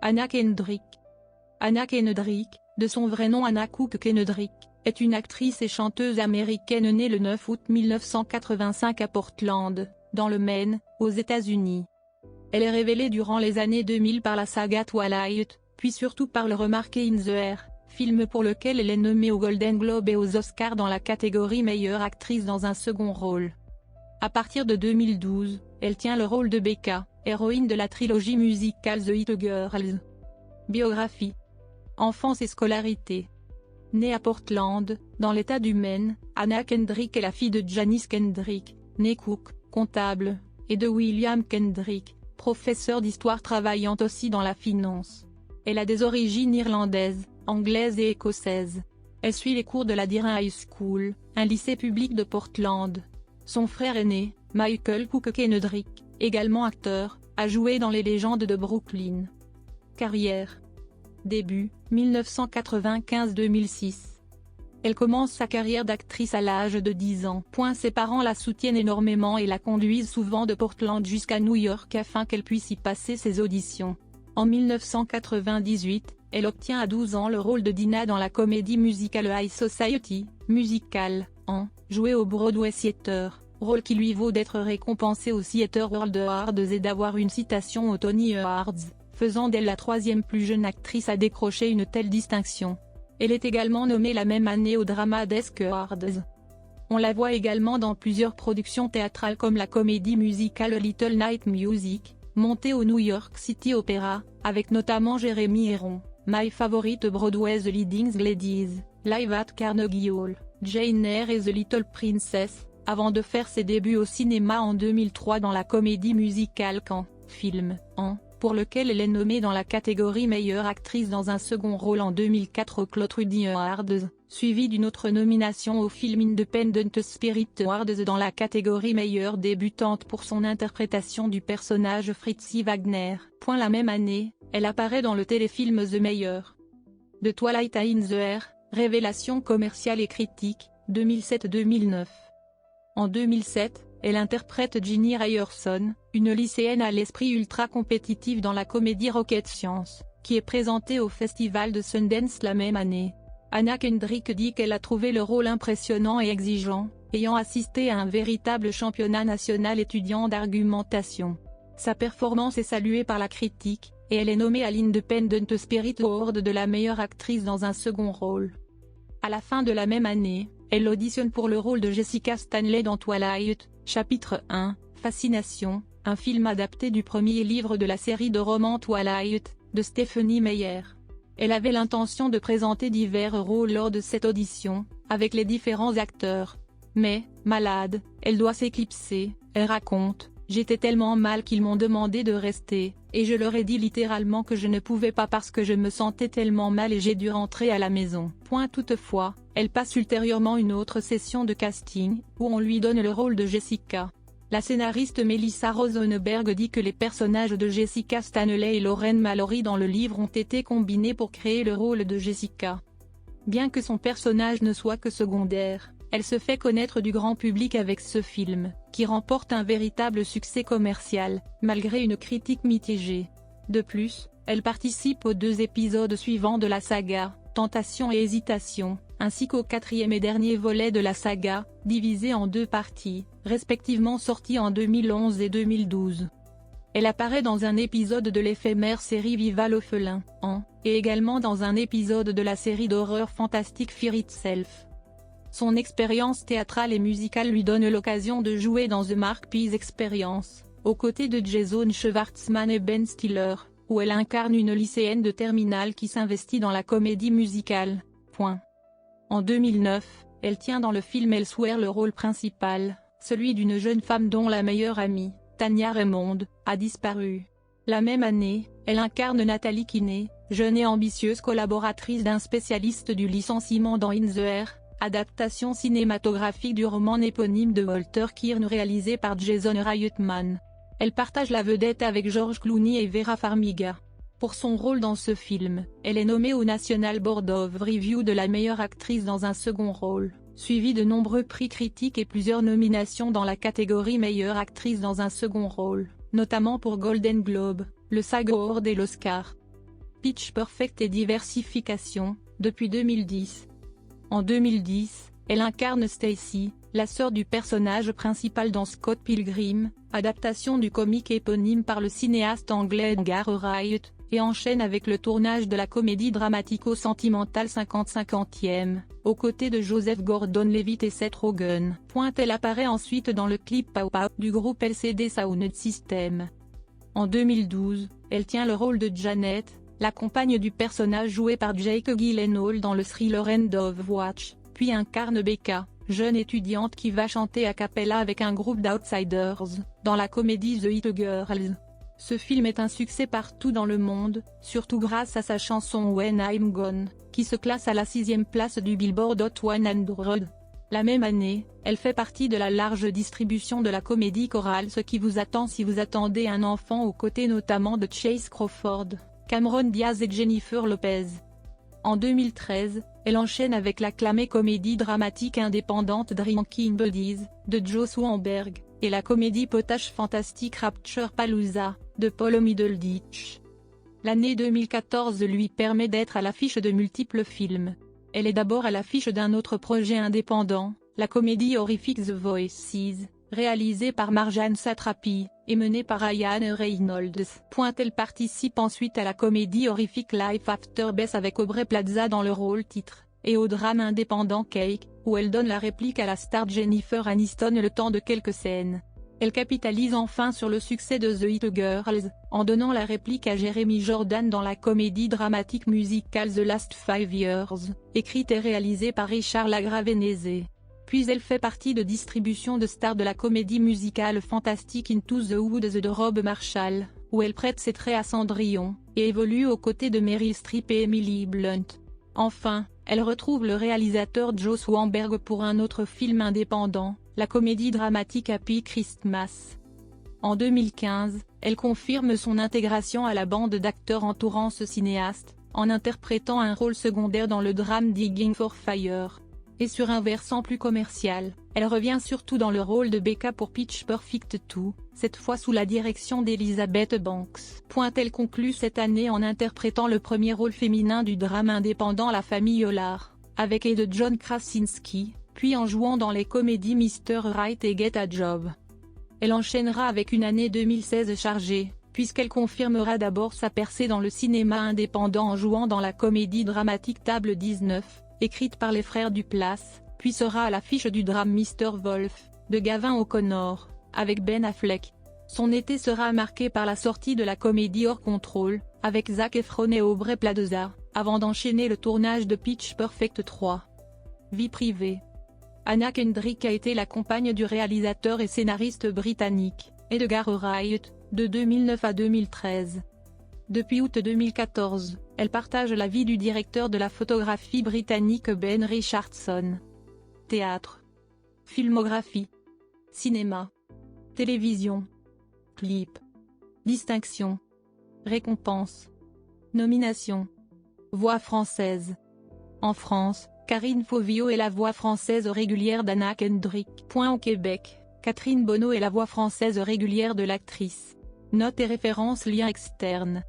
Anna Kendrick. Anna Kendrick, de son vrai nom Anna Cook Kendrick, est une actrice et chanteuse américaine née le 9 août 1985 à Portland, dans le Maine, aux États-Unis. Elle est révélée durant les années 2000 par la saga Twilight, puis surtout par le remarqué In the Air, film pour lequel elle est nommée aux Golden Globes et aux Oscars dans la catégorie meilleure actrice dans un second rôle. À partir de 2012, elle tient le rôle de Becca, héroïne de la trilogie musicale The It Girls. Biographie. Enfance et scolarité. Née à Portland, dans l'État du Maine, Anna Kendrick est la fille de Janice Kendrick, née Cook, comptable, et de William Kendrick, professeur d'histoire travaillant aussi dans la finance. Elle a des origines irlandaises, anglaises et écossaises. Elle suit les cours de la Deering High School, un lycée public de Portland. Son frère aîné, Michael Cook Kendrick, également acteur, a joué dans Les Légendes de Brooklyn. Carrière. Début, 1995-2006. Elle commence sa carrière d'actrice à l'âge de 10 ans. Ses parents la soutiennent énormément et la conduisent souvent de Portland jusqu'à New York afin qu'elle puisse y passer ses auditions. En 1998, elle obtient à 12 ans le rôle de Dinah dans la comédie musicale High Society, musicale, jouée au Broadway Theatre, rôle qui lui vaut d'être récompensée aux Theatre World Awards et d'avoir une citation aux Tony Awards, faisant d'elle la troisième plus jeune actrice à décrocher une telle distinction. Elle est également nommée la même année aux Drama Desk Awards. On la voit également dans plusieurs productions théâtrales comme la comédie musicale Little Night Music, montée au New York City Opera, avec notamment Jeremy Irons, My Favorite Broadway's Leading Ladies, Live at Carnegie Hall, Jane Eyre et The Little Princess, avant de faire ses débuts au cinéma en 2003 dans la comédie musicale Can, film, pour lequel elle est nommée dans la catégorie meilleure actrice dans un second rôle en 2004 aux Claude Rudy Awards, suivie d'une autre nomination au film Independent Spirit Awards dans la catégorie meilleure débutante pour son interprétation du personnage Fritzi Wagner. La même année, elle apparaît dans le téléfilm The Mayor. De Twilight à In the Air, révélation commerciale et critique, 2007-2009. En 2007, elle interprète Ginny Ryerson, une lycéenne à l'esprit ultra compétitif dans la comédie Rocket Science, qui est présentée au Festival de Sundance la même année. Anna Kendrick dit qu'elle a trouvé le rôle impressionnant et exigeant, ayant assisté à un véritable championnat national étudiant d'argumentation. Sa performance est saluée par la critique, et elle est nommée à l'Independent Spirit Award de la meilleure actrice dans un second rôle. À la fin de la même année, elle auditionne pour le rôle de Jessica Stanley dans Twilight, chapitre 1, Fascination, un film adapté du premier livre de la série de romans Twilight, de Stephenie Meyer. Elle avait l'intention de présenter divers rôles lors de cette audition, avec les différents acteurs. Mais, malade, elle doit s'éclipser, elle raconte. J'étais tellement mal qu'ils m'ont demandé de rester, et je leur ai dit littéralement que je ne pouvais pas parce que je me sentais tellement mal et j'ai dû rentrer à la maison. Toutefois, elle passe ultérieurement une autre session de casting, où on lui donne le rôle de Jessica. La scénariste Melissa Rosenberg dit que les personnages de Jessica Stanley et Lauren Mallory dans le livre ont été combinés pour créer le rôle de Jessica. Bien que son personnage ne soit que secondaire, elle se fait connaître du grand public avec ce film, qui remporte un véritable succès commercial, malgré une critique mitigée. De plus, elle participe aux 2 épisodes suivants de la saga, Tentation et Hésitation, ainsi qu'au 4e et dernier volet de la saga, divisé en 2 parties, respectivement sortis en 2011 et 2012. Elle apparaît dans un épisode de l'éphémère série Viva l'orphelin, et également dans un épisode de la série d'horreur fantastique Fear Itself. Son expérience théâtrale et musicale lui donne l'occasion de jouer dans The Mark Pease Experience, aux côtés de Jason Schwartzman et Ben Stiller, où elle incarne une lycéenne de terminale qui s'investit dans la comédie musicale. En 2009, elle tient dans le film Elsewhere le rôle principal, celui d'une jeune femme dont la meilleure amie, Tanya Raymond, a disparu. La même année, elle incarne Nathalie Kinney, jeune et ambitieuse collaboratrice d'un spécialiste du licenciement dans In the Air, adaptation cinématographique du roman éponyme de Walter Kirn réalisé par Jason Reitman. Elle partage la vedette avec George Clooney et Vera Farmiga. Pour son rôle dans ce film, elle est nommée au National Board of Review de la meilleure actrice dans un second rôle, suivi de nombreux prix critiques et plusieurs nominations dans la catégorie meilleure actrice dans un second rôle, notamment pour Golden Globe, le SAG Award et l'Oscar. Pitch Perfect et Diversification, depuis 2010. En 2010, elle incarne Stacy, la sœur du personnage principal dans Scott Pilgrim, adaptation du comique éponyme par le cinéaste anglais Edgar Wright, et enchaîne avec le tournage de la comédie dramatico-sentimentale 50-50e, aux côtés de Joseph Gordon-Levitt et Seth Rogen. Elle apparaît ensuite dans le clip Pow Pow du groupe LCD Sound System. En 2012, elle tient le rôle de Janet, la compagne du personnage joué par Jake Gyllenhaal dans le thriller End of Watch, puis incarne Becca, jeune étudiante qui va chanter a cappella avec un groupe d'outsiders, dans la comédie The It Girls. Ce film est un succès partout dans le monde, surtout grâce à sa chanson When I'm Gone, qui se classe à la 6e place du Billboard Hot 100. La même année, elle fait partie de la large distribution de la comédie chorale Ce qui vous attend si vous attendez un enfant aux côtés notamment de Chase Crawford, Cameron Diaz et Jennifer Lopez. En 2013, elle enchaîne avec l'acclamée comédie dramatique indépendante Drinking Buddies, de Joe Swanberg, et la comédie potache fantastique Rapture Palooza, de Paul Middleditch. L'année 2014 lui permet d'être à l'affiche de multiples films. Elle est d'abord à l'affiche d'un autre projet indépendant, la comédie horrifique The Voices, réalisée par Marjane Satrapi, et menée par Ryan Reynolds. Elle participe ensuite à la comédie horrifique Life After Beth avec Aubrey Plaza dans le rôle titre, et au drame indépendant Cake, où elle donne la réplique à la star Jennifer Aniston le temps de quelques scènes. Elle capitalise enfin sur le succès de The It Girls, en donnant la réplique à Jeremy Jordan dans la comédie dramatique musicale The Last 5 Years, écrite et réalisée par Richard Lagravenese. Puis elle fait partie de distribution de stars de la comédie musicale fantastique Into the Woods de Rob Marshall, où elle prête ses traits à Cendrillon, et évolue aux côtés de Meryl Streep et Emily Blunt. Enfin, elle retrouve le réalisateur Joe Swanberg pour un autre film indépendant, la comédie dramatique Happy Christmas. En 2015, elle confirme son intégration à la bande d'acteurs entourant ce cinéaste, en interprétant un rôle secondaire dans le drame Digging for Fire. Et sur un versant plus commercial, elle revient surtout dans le rôle de Becca pour Pitch Perfect 2, cette fois sous la direction d'Elizabeth Banks. Elle conclut cette année en interprétant le premier rôle féminin du drame indépendant La Famille Hollard, avec et de John Krasinski, puis en jouant dans les comédies Mr. Right et Get a Job. Elle enchaînera avec une année 2016 chargée, puisqu'elle confirmera d'abord sa percée dans le cinéma indépendant en jouant dans la comédie dramatique Table 19, écrite par les frères Duplass, puis sera à l'affiche du drame Mr. Wolf, de Gavin O'Connor, avec Ben Affleck. Son été sera marqué par la sortie de la comédie Hors Contrôle, avec Zac Efron et Aubrey Plaza, avant d'enchaîner le tournage de Pitch Perfect 3. Vie privée. Anna Kendrick a été la compagne du réalisateur et scénariste britannique, Edgar Wright, de 2009 à 2013. Depuis août 2014, elle partage la vie du directeur de la photographie britannique Ben Richardson. Théâtre. Filmographie. Cinéma. Télévision. Clip. Distinction. Récompense. Nomination. Voix française. En France, Karine Fauvillot est la voix française régulière d'Anna Kendrick. Au Québec, Catherine Bonneau est la voix française régulière de l'actrice. Notes et références liens externes.